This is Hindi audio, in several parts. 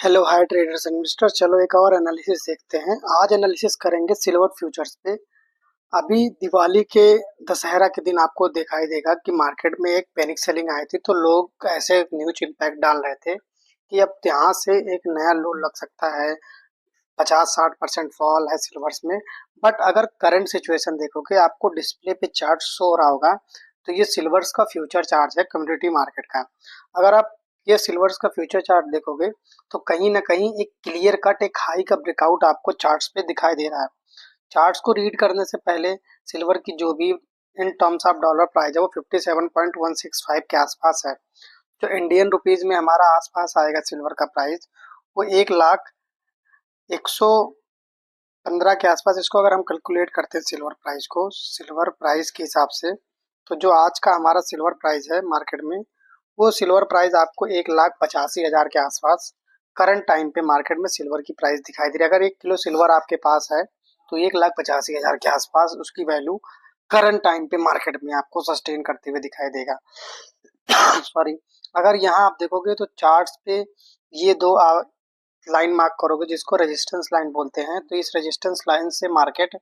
Hello hi traders and investors. चलो एक और एनालिसिस देखते हैं। आज एनालिसिस करेंगे सिल्वर फ्यूचर्स पे। अभी दिवाली के दशहरा के दिन आपको दिखाई देगा कि मार्केट में एक पैनिक सेलिंग आई थी, तो लोग ऐसे न्यूज इम्पैक्ट डाल रहे थे कि अब यहाँ से एक नया लो लग सकता है। 50-60% फॉल है सिल्वर्स में। बट अगर करंट सिचुएशन देखोगे, आपको डिस्प्ले पे चार्ट शो हो रहा होगा, तो ये सिल्वर्स का फ्यूचर चार्ट है कम्युनिटी मार्केट का। अगर आप ये सिल्वर्स का फ्यूचर चार्ट देखोगे तो कहीं ना कहीं एक क्लियर कट एक हाई का ब्रेकआउट आपको चार्ट्स पे दिखाई दे रहा है। चार्ट्स को रीड करने से पहले सिल्वर की जो भी in terms of dollar price है वो 57.165 के आसपास है। जो इंडियन रुपीज में हमारा आसपास आएगा सिल्वर का प्राइस, वो 1,01,15 के आसपास। इसको अगर हम कैलकुलेट करते हैं सिल्वर प्राइस को सिल्वर प्राइस के हिसाब से, तो जो आज का हमारा सिल्वर प्राइस है मार्केट में, वो सिल्वर प्राइस आपको 1,85,000 के आसपास करंट टाइम पे मार्केट में सिल्वर की प्राइस दिखाई दे रही है। अगर 1 किलो सिल्वर आपके पास है तो 1,85,000 के आसपास उसकी वैल्यू करंट टाइम पे मार्केट में आपको सस्टेन करते हुए दिखाई देगा। सॉरी। अगर यहाँ आप देखोगे तो चार्ट्स पे ये दो लाइन मार्क करोगे जिसको रेजिस्टेंस लाइन बोलते हैं, तो इस रेजिस्टेंस लाइन से मार्केट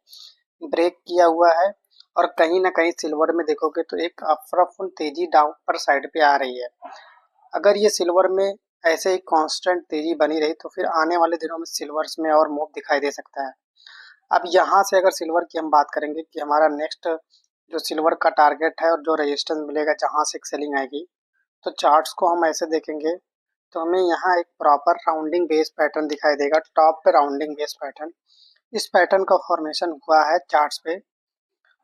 ब्रेक किया हुआ है। और कहीं ना कहीं सिल्वर में देखोगे तो एक अफराफुन तेजी डाउन पर साइड पे आ रही है। अगर ये सिल्वर में ऐसे ही कांस्टेंट तेजी बनी रही तो फिर आने वाले दिनों में सिल्वर्स में और मूव दिखाई दे सकता है। अब यहाँ से अगर सिल्वर की हम बात करेंगे कि हमारा नेक्स्ट जो सिल्वर का टारगेट है और जो रेजिस्टेंस मिलेगा जहाँ से एक सेलिंग आएगी, तो चार्ट्स को हम ऐसे देखेंगे तो हमें यहाँ एक प्रॉपर राउंडिंग बेस पैटर्न दिखाई देगा। टॉप पे राउंडिंग बेस पैटर्न, इस पैटर्न का फॉर्मेशन हुआ है चार्ट्स पे,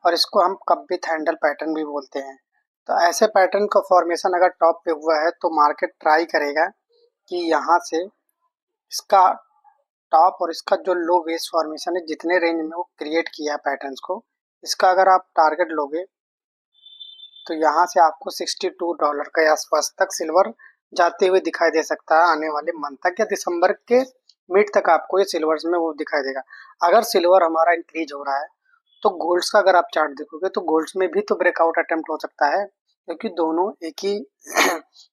और इसको हम कब्बित हैंडल पैटर्न भी बोलते हैं। तो ऐसे पैटर्न का फॉर्मेशन अगर टॉप पे हुआ है तो मार्केट ट्राई करेगा कि यहाँ से इसका टॉप और इसका जो लो बेस फॉर्मेशन है जितने रेंज में वो क्रिएट किया है पैटर्न्स को, इसका अगर आप टारगेट लोगे तो यहाँ से आपको $62 के आसपास तक सिल्वर जाते हुए दिखाई दे सकता है। आने वाले मंथ तक या दिसंबर के मिड तक आपको ये सिल्वर्स में वो दिखाई देगा। अगर सिल्वर हमारा इंक्रीज हो रहा है तो गोल्ड्स का अगर आप चार्ट देखोगे तो गोल्ड्स में भी तो ब्रेकआउट अटेम्प्ट हो सकता है, क्योंकि दोनों एक ही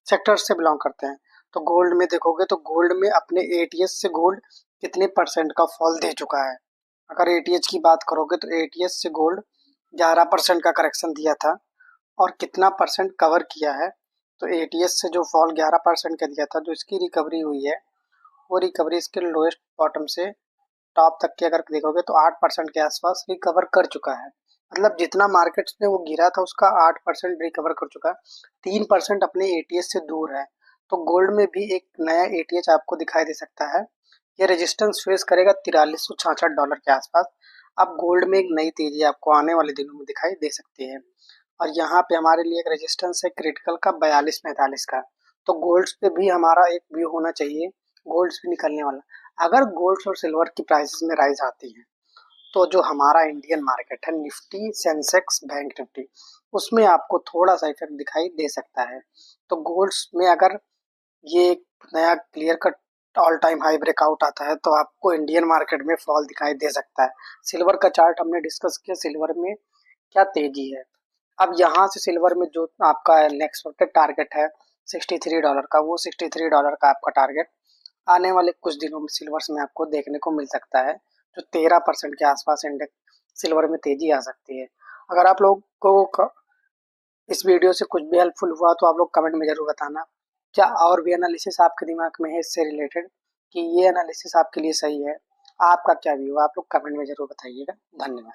सेक्टर से बिलोंग करते हैं। तो गोल्ड में देखोगे तो गोल्ड में अपने एटीएस से गोल्ड कितने परसेंट का फॉल दे चुका है। अगर एटीएच की बात करोगे तो एटीएस से गोल्ड 11% का करेक्शन दिया था और कितना परसेंट कवर किया है। तो एटीएस से जो फॉल 11% का दिया था, जो इसकी रिकवरी हुई है वो रिकवरी इसके लोएस्ट बॉटम से टॉप तक के अगर देखोगे तो 8% के आसपास रिकवर कर चुका है। मतलब जितना मार्केट्स में वो गिरा था उसका 8% रिकवर कर चुका है। 3% अपने एटीएस से दूर है। तो गोल्ड में भी एक नया एटीएच आपको दिखाई दे सकता है। ये रेजिस्टेंस फेस करेगा $4366 के आसपास। अब गोल्ड में एक नई तेजी आपको आने वाले दिनों में दिखाई दे सकती है। और यहाँ पे हमारे लिए एक रेजिस्टेंस है क्रिटिकल का 42-45 का। तो गोल्ड्स पे भी हमारा एक व्यू होना चाहिए, गोल्ड्स भी निकलने वाला। अगर गोल्ड्स और सिल्वर की प्राइसेस में राइज आती है तो जो हमारा इंडियन मार्केट है निफ्टी सेंसेक्स बैंक निफ्टी, उसमें आपको थोड़ा सा इफेक्ट दिखाई दे सकता है। तो गोल्ड्स में अगर ये एक नया clear cut all time high breakout आता है तो आपको इंडियन मार्केट में फॉल दिखाई दे सकता है। सिल्वर का चार्ट हमने डिस्कस किया, सिल्वर में क्या तेजी है। अब यहाँ से सिल्वर में जो आपका नेक्स्ट टारगेट है $63 का, वो $63 का आपका टारगेट आने वाले कुछ दिनों में सिल्वर्स में आपको देखने को मिल सकता है। जो 13% के आसपास इंडेक्स सिल्वर में तेजी आ सकती है। अगर आप लोग को इस वीडियो से कुछ भी हेल्पफुल हुआ तो आप लोग कमेंट में जरूर बताना। क्या और भी एनालिसिस आपके दिमाग में है इससे रिलेटेड कि ये एनालिसिस आपके लिए सही है? आपका क्या व्यू है? आप लोग कमेंट में जरूर बताइएगा। धन्यवाद।